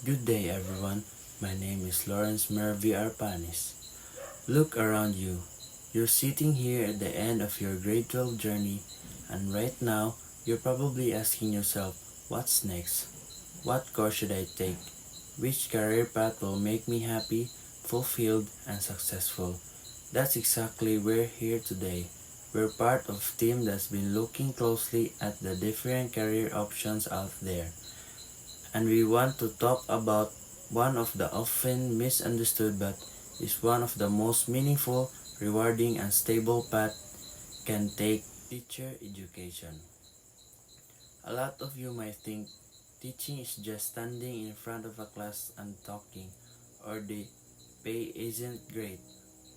Good day, everyone. My name is Lawrence Mervy Arpanis. Look around you. You're sitting here at the end of your grade 12 journey, and right now, you're probably asking yourself, what's next? What course should I take? Which career path will make me happy, fulfilled, and successful? That's exactly we're here today. We're part of a team that's been looking closely at the different career options out there, and we want to talk about one of the often misunderstood but is one of the most meaningful, rewarding, and stable path can take teacher education. A lot of you might think teaching is just standing in front of a class and talking, or the pay isn't great,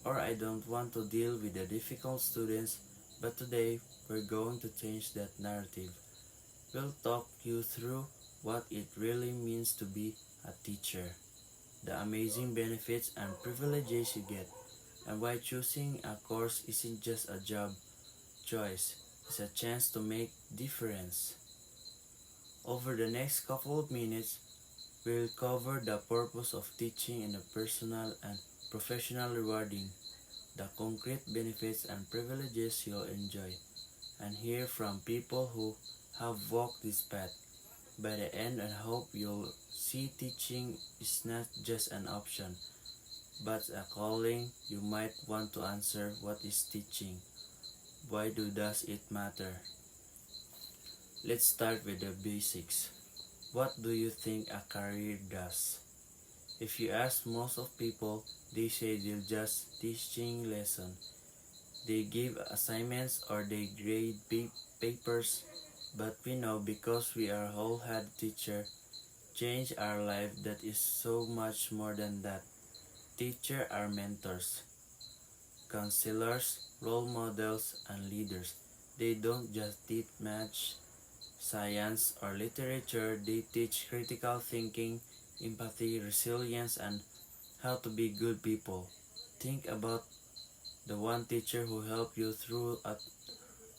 or I don't want to deal with the difficult students, but today we're going to change that narrative. We'll talk you through what it really means to be a teacher, the amazing benefits and privileges you get, and why choosing a course isn't just a job choice, it's a chance to make difference. Over the next couple of minutes, we'll cover the purpose of teaching in a personal and professional rewarding, the concrete benefits and privileges you'll enjoy, and hear from people who have walked this path. By the end, I hope you'll see teaching is not just an option, but a calling. You might want to answer, what is teaching? Why does it matter? Let's start with the basics. What do you think a career does? If you ask most of people, they say they're just teaching lesson. They give assignments or they grade papers, but we know because we are whole head teacher change our life that is so much more than that. Teachers are mentors, counselors, role models, and leaders. They don't just teach math, science, or literature, they teach critical thinking, empathy, resilience, and how to be good people. Think about the one teacher who helped you through a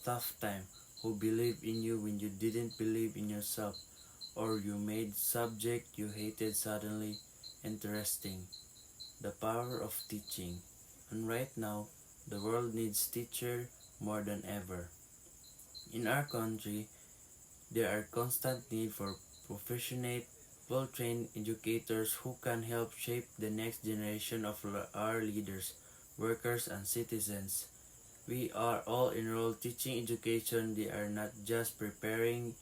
tough time, who believed in you when you didn't believe in yourself, or you made subject you hated suddenly interesting. The power of teaching. And right now, the world needs teacher more than ever. In our country, there are constant need for professional, well-trained educators who can help shape the next generation of our leaders, workers, and citizens. We are all enrolled teaching education. They are not just preparing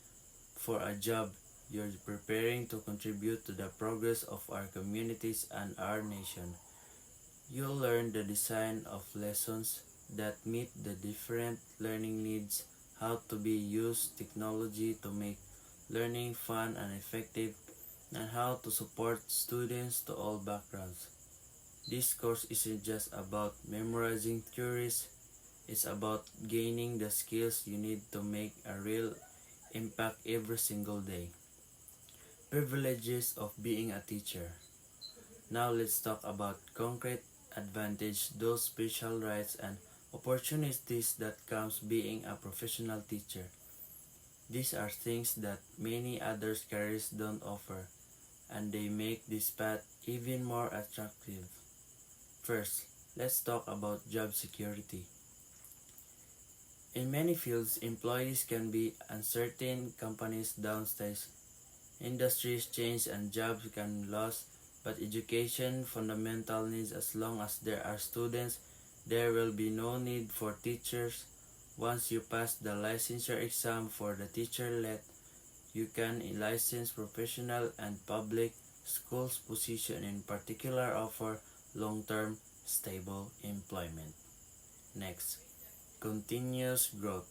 for a job, you're preparing to contribute to the progress of our communities and our nation. You'll learn the design of lessons that meet the different learning needs, how to be used technology to make learning fun and effective, and how to support students to all backgrounds. This course isn't just about memorizing theories, it's about gaining the skills you need to make a real impact every single day. Privileges of being a teacher. Now let's talk about concrete advantage, those special rights and opportunities that comes being a professional teacher. These are things that many other careers don't offer, and they make this path even more attractive. First, let's talk about job security. In many fields, employees can be uncertain, companies downsize, industries change, and jobs can lose, but education fundamental needs. As long as there are students, there will be no need for teachers. Once you pass the licensure exam for the teacher let, you can license professional and public schools position in particular offer long-term stable employment. Next, continuous growth.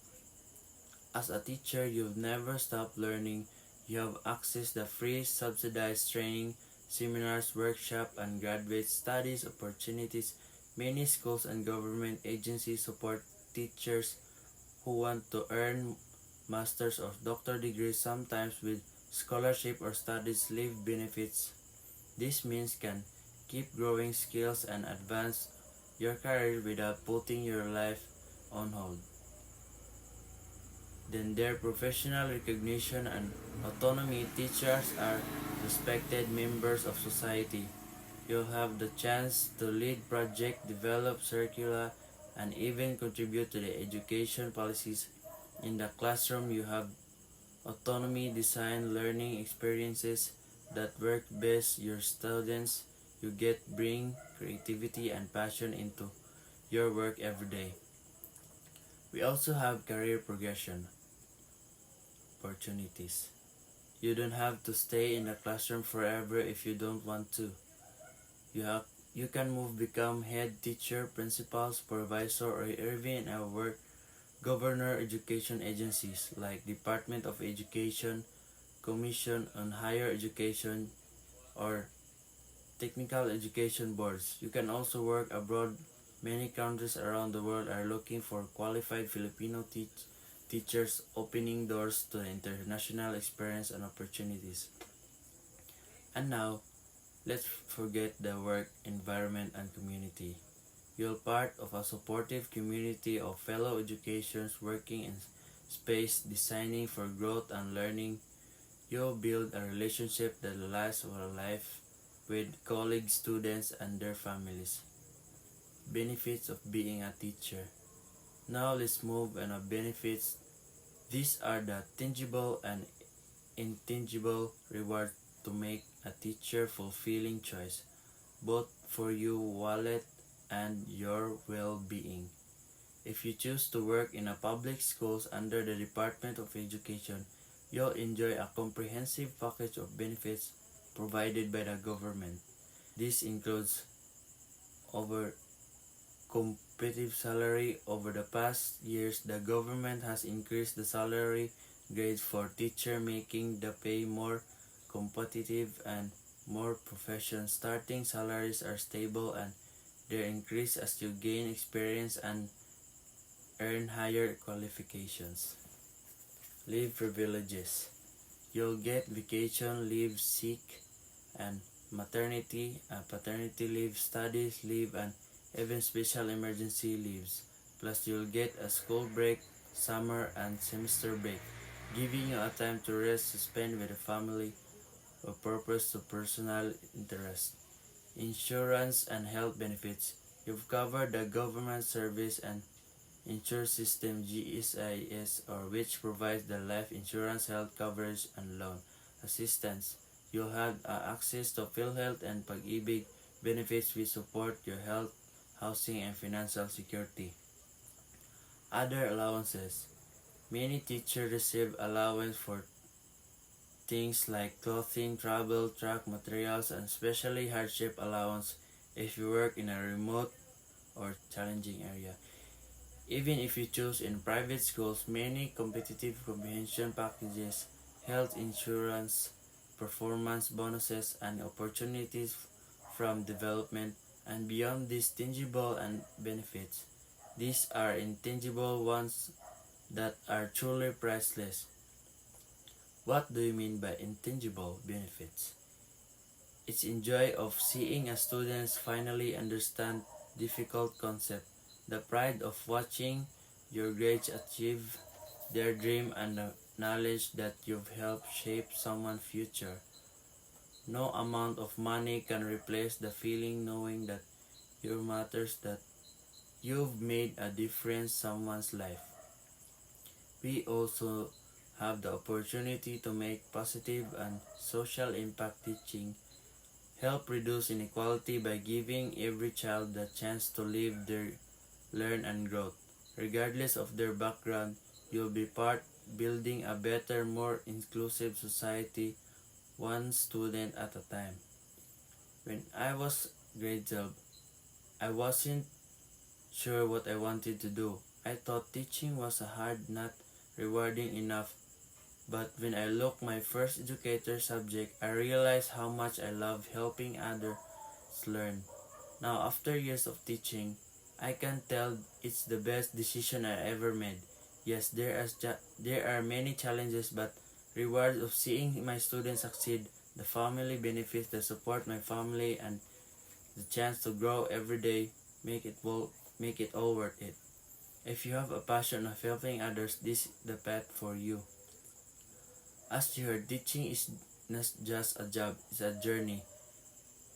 As a teacher, you'll never stop learning. You have access to free subsidized training, seminars, workshops, and graduate studies opportunities. Many schools and government agencies support teachers who want to earn master's or doctor degrees, sometimes with scholarship or studies leave benefits. This means can keep growing skills and advance your career without putting your life on hold. Then their professional recognition and autonomy. Teachers are respected members of society. You'll have the chance to lead projects, develop curricula, and even contribute to the education policies in the classroom. You have autonomy, design learning experiences that work best your students. You get bring creativity and passion into your work every day. We also have career progression opportunities. You don't have to stay in the classroom forever if you don't want to. You can move become head teacher, principal, supervisor, or even work governor education agencies like Department of Education, Commission on Higher Education, or technical education boards. You can also work abroad. Many countries around the world are looking for qualified Filipino teachers, opening doors to international experience and opportunities. And now, let's forget the work environment and community. You're part of a supportive community of fellow educators working in space, designing for growth and learning. You'll build a relationship that lasts for a life with colleagues, students, and their families. Benefits of being a teacher. Now let's move on to benefits. These are the tangible and intangible rewards to make a teacher fulfilling choice, both for your wallet and your well-being. If you choose to work in a public schools under the Department of Education, you'll enjoy a comprehensive package of benefits provided by the government. This includes over competitive salary. Over the past years, the government has increased the salary grades for teacher, making the pay more competitive and more professional. Starting salaries are stable and they increase as you gain experience and earn higher qualifications. Leave privileges. You'll get vacation leave, sick and maternity and paternity leave, studies leave, and even special emergency leaves. Plus, you'll get a school break, summer and semester break, giving you a time to rest, to spend with the family, or purpose to personal interest. Insurance and health benefits. You've covered the government service and insurance system GSIS, or which provides the life insurance, health coverage, and loan assistance. You'll have access to PhilHealth and Pag-ibig benefits which support your health, housing, and financial security. Other allowances. Many teachers receive allowance for things like clothing, travel, truck materials, and especially hardship allowance if you work in a remote or challenging area. Even if you choose in private schools, many competitive comprehension packages, health insurance, performance bonuses, and opportunities from development. And beyond these tangible and benefits, these are intangible ones that are truly priceless. What do you mean by intangible benefits? It's the joy of seeing a student finally understand difficult concept, the pride of watching your grades achieve their dream, and the knowledge that you've helped shape someone's future. No amount of money can replace the feeling knowing that you matters, that you've made a difference in someone's life. We also have the opportunity to make positive and social impact. Teaching help reduce inequality by giving every child the chance to live their learn and grow. Regardless of their background, you'll be part building a better, more inclusive society, one student at a time. When I was grade 12, I wasn't sure what I wanted to do. I thought teaching was hard, not rewarding enough. But when I looked my first educator subject, I realized how much I love helping others learn. Now, after years of teaching, I can tell it's the best decision I ever made. Yes, there are many challenges, but rewards of seeing my students succeed, the family benefits, the support my family, and the chance to grow every day make it all worth it. If you have a passion of helping others, this is the path for you. As you heard, teaching is not just a job, it's a journey.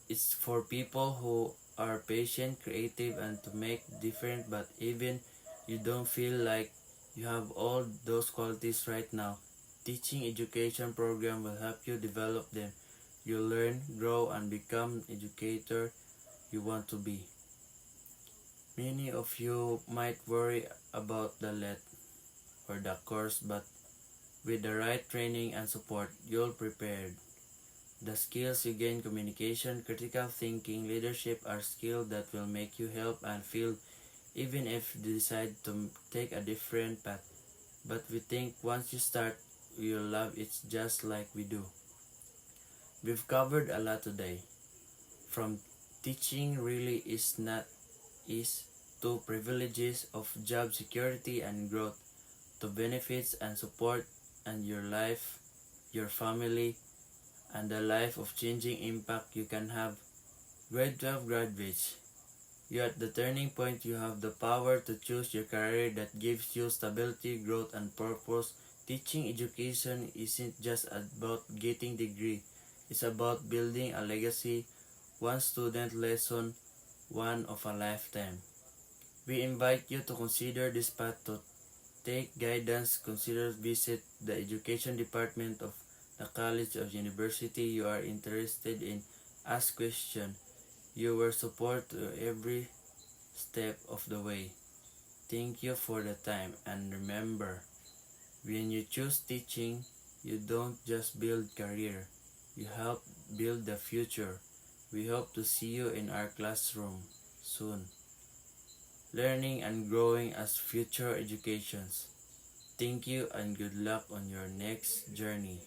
It's for people who are patient, creative, and to make different. But even you don't feel like you have all those qualities right now, teaching education program will help you develop them. You learn, grow, and become educator you want to be. Many of you might worry about the let or the course, but with the right training and support, you'll prepared. The skills you gain communication, critical thinking, leadership are skills that will make you help and feel even if you decide to take a different path. But we think once you start, you'll love it just like we do. We've covered a lot today. From teaching really is not is to privileges of job security and growth, to benefits and support and your life, your family, and the life of changing impact you can have. Grade 12 graduates, you're at the turning point. You have the power to choose your career that gives you stability, growth, and purpose. Teaching education isn't just about getting degree. It's about building a legacy, one student lesson, one of a lifetime. We invite you to consider this path. To take guidance, consider visit the education department of the college or university you are interested in. Ask questions. You were support every step of the way. Thank you for the time, and remember, when you choose teaching, you don't just build career, you help build the future. We hope to see you in our classroom soon, learning and growing as future educations. Thank you and good luck on your next journey.